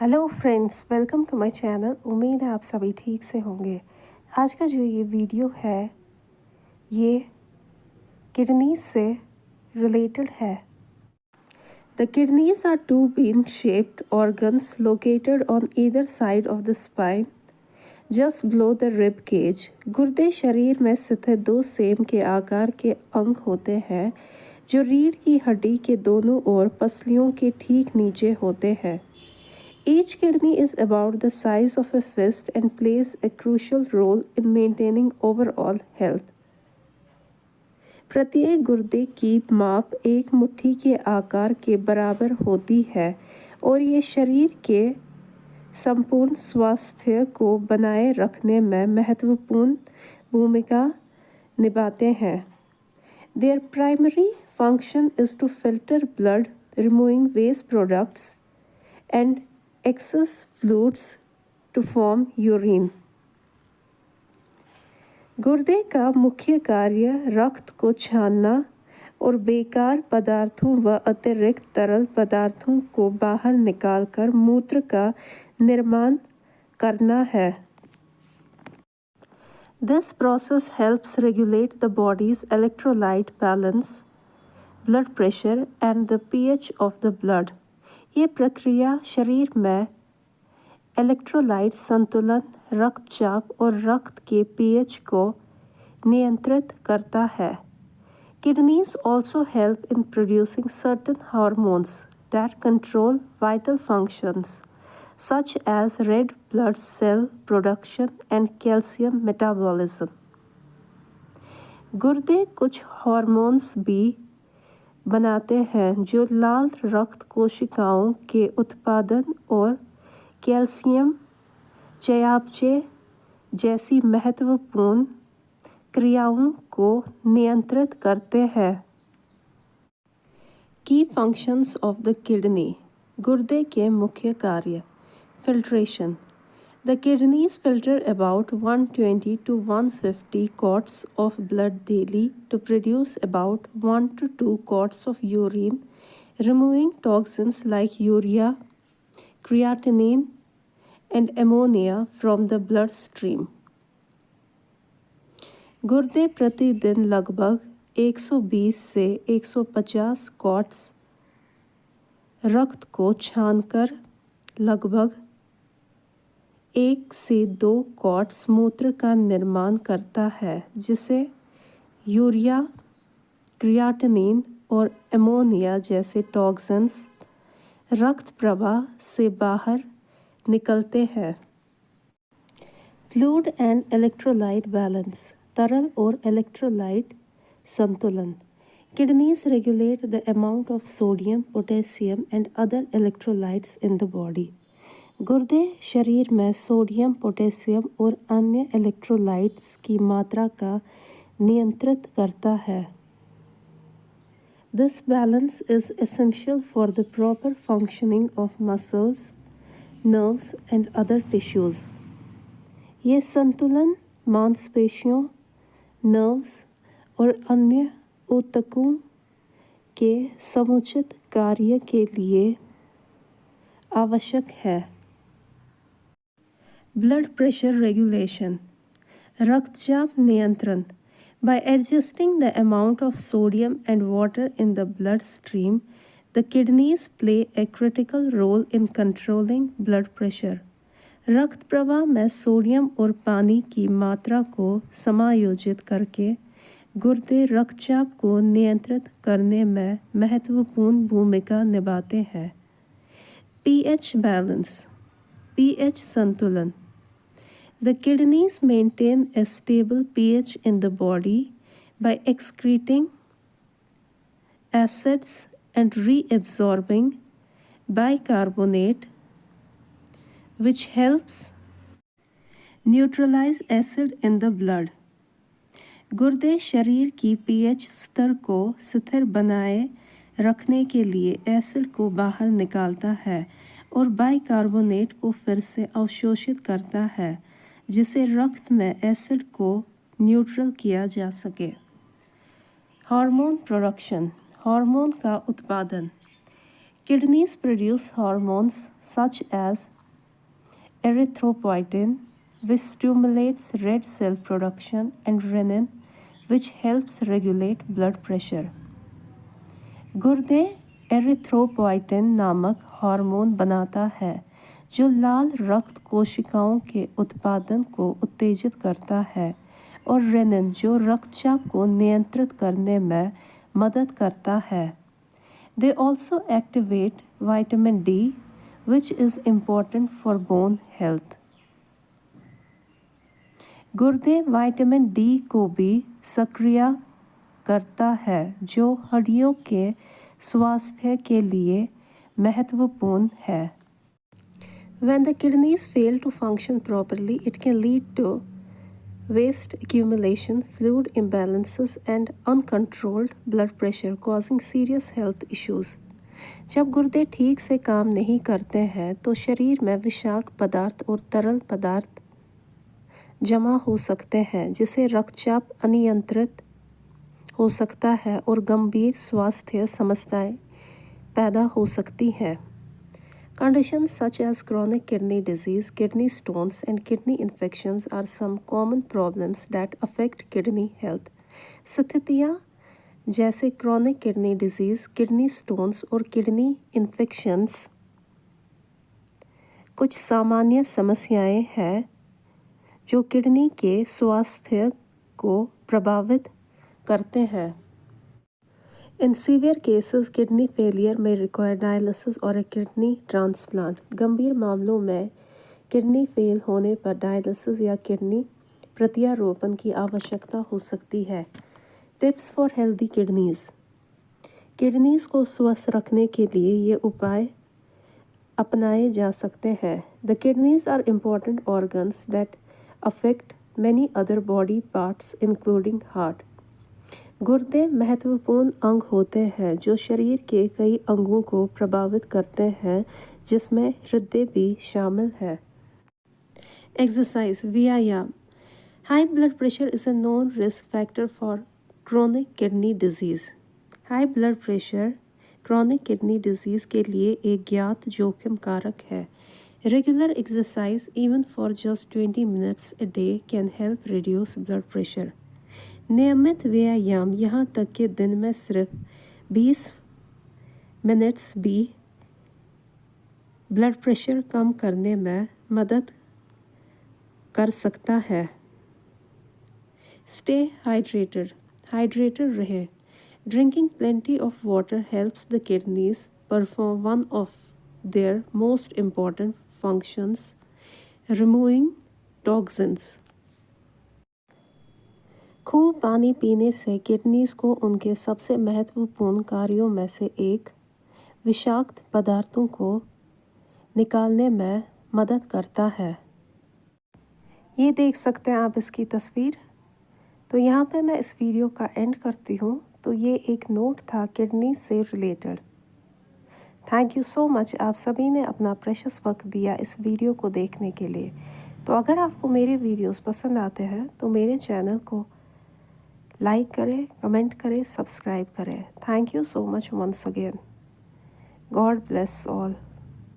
Hello friends, welcome to my channel. उम्मीद है आप सभी ठीक से होंगे। आज का जो ये वीडियो है ये किडनीज से रिलेटेड है। The kidneys are two bean shaped organs located on either side of the spine just below the rib cage. गुर्दे शरीर में स्थित दो सेम के आकार के अंग होते हैं जो रीढ़ की हड्डी के दोनों ओर पसलियों के ठीक नीचे होते हैं। Each kidney is about the size of a fist and plays a crucial role in maintaining overall health. प्रत्येक गुर्दे की माप एक मुट्ठी के आकार के बराबर होती है और ये शरीर के संपूर्ण स्वास्थ्य को बनाए रखने में महत्वपूर्ण भूमिका निभाते हैं। Their primary function is to filter blood, removing waste products and excess fluids to form urine. गुर्दे का मुख्य कार्य रक्त को छानना और बेकार पदार्थों व अतिरिक्त तरल पदार्थों को बाहर निकालकर मूत्र का निर्माण करना है। This process helps regulate the body's electrolyte balance, blood pressure and the pH of the blood. ये प्रक्रिया शरीर में इलेक्ट्रोलाइट संतुलन, रक्तचाप और रक्त के पीएच को नियंत्रित करता है। Kidneys also help in producing certain hormones that control vital functions such as red blood cell production and calcium metabolism. गुर्दे कुछ हार्मोन्स भी बनाते हैं जो लाल रक्त कोशिकाओं के उत्पादन और कैल्शियम चयापचय जैसी महत्वपूर्ण क्रियाओं को नियंत्रित करते हैं। की फंक्शंस ऑफ द किडनी। गुर्दे के मुख्य कार्य। Filtration. The kidneys filter about 120 to 150 quarts of blood daily to produce about 1 to 2 quarts of urine, removing toxins like urea, creatinine, and ammonia from the bloodstream. गुर्दे प्रतिदिन लगभग 120 से 150 quartz रक्त को छानकर लगभग 1 से 2 क्वार्ट्स मूत्र का निर्माण करता है जिसे यूरिया, क्रियाटिनिन और एमोनिया जैसे टॉक्सिन्स रक्त प्रवाह से बाहर निकलते हैं। Fluid and electrolyte balance. तरल और इलेक्ट्रोलाइट संतुलन। Kidneys regulate the amount of sodium, potassium and other electrolytes in the body. गुर्दे शरीर में सोडियम, पोटेशियम और अन्य इलेक्ट्रोलाइट्स की मात्रा का नियंत्रित करता है। This balance is essential for the proper functioning of muscles, nerves and other tissues. ये संतुलन मांसपेशियों, नर्व्स और अन्य ऊतकों के समुचित कार्य के लिए आवश्यक है। Blood pressure regulation. रक्तचाप नियंत्रण। By adjusting the amount of sodium and water in the bloodstream, the kidneys play a critical role in controlling blood pressure. रक्त प्रवाह में सोडियम और पानी की मात्रा को समायोजित करके गुर्दे रक्तचाप को नियंत्रित करने में महत्वपूर्ण भूमिका निभाते हैं। PH balance. पीएच संतुलन। The kidneys maintain a stable pH in the body by excreting acids and reabsorbing bicarbonate, which helps neutralize acid in the blood. गुर्दे शरीर की pH स्तर को स्थिर बनाए रखने के लिए एसिड को बाहर निकालता है और बाइकार्बोनेट को फिर से अवशोषित करता है जिसे रक्त में एसिड को न्यूट्रल किया जा सके। Hormone production. हार्मोन का उत्पादन। Kidneys produce hormones such as erythropoietin, which stimulates red cell production, and renin, which helps regulate blood pressure. गुर्दे एरिथ्रोपोइटिन नामक हार्मोन बनाता है जो लाल रक्त कोशिकाओं के उत्पादन को उत्तेजित करता है, और रेनिन जो रक्तचाप को नियंत्रित करने में मदद करता है। They also activate vitamin D, which is important for bone health. गुर्दे विटामिन डी को भी सक्रिय करता है जो हड्डियों के स्वास्थ्य के लिए महत्वपूर्ण है। When the kidneys fail to function properly, it can lead to waste accumulation, fluid imbalances, and uncontrolled blood pressure, causing serious health issues. जब गुर्दे ठीक से काम नहीं करते हैं तो शरीर में विषाक्त पदार्थ और तरल पदार्थ जमा हो सकते हैं, जिससे रक्तचाप अनियंत्रित हो सकता है और गंभीर स्वास्थ्य समस्याएं पैदा हो सकती हैं। Conditions such as chronic kidney disease, kidney stones, and kidney infections are some common problems that affect kidney health. स्थितियाँ जैसे chronic kidney disease, kidney stones और kidney infections कुछ सामान्य समस्याएं हैं जो किडनी के स्वास्थ्य को प्रभावित करते हैं। In severe cases, kidney failure may require dialysis or a kidney transplant. गंभीर मामलों में किडनी फेल होने पर डायलिसिस या किडनी प्रत्यारोपण की आवश्यकता हो सकती है। Tips for healthy kidneys. Kidneys को स्वस्थ रखने के लिए ये उपाय अपनाए जा सकते हैं। The kidneys are important organs that affect many other body parts including heart. गुर्दे महत्वपूर्ण अंग होते हैं जो शरीर के कई अंगों को प्रभावित करते हैं, जिसमें हृदय भी शामिल है। एक्सरसाइज व्यायाम। High blood pressure is a known risk factor for chronic kidney disease. High blood pressure chronic kidney disease के लिए एक ज्ञात जोखिम कारक है। Regular exercise even for just 20 minutes a day can help reduce blood pressure. नियमित व्यायाम यहाँ तक कि दिन में सिर्फ 20 मिनट्स भी ब्लड प्रेशर कम करने में मदद कर सकता है। स्टे हाइड्रेटेड रहे। Drinking plenty of water helps the kidneys perform one of their most important functions, removing toxins. खूब पानी पीने से किडनीज को उनके सबसे महत्वपूर्ण कार्यों में से एक, विषाक्त पदार्थों को निकालने में मदद करता है। ये देख सकते हैं आप इसकी तस्वीर। तो यहाँ पे मैं इस वीडियो का एंड करती हूँ। तो ये एक नोट था किडनी से related. Thank you so much, आप सभी ने अपना प्रेशियस वक्त दिया इस वीडियो को देखने के लिए। तो अगर आपको मेरे वीडियोस पसंद आते हैं तो मेरे चैनल को लाइक करें, कमेंट करें, सब्सक्राइब करें। Thank you so much once again. God bless all.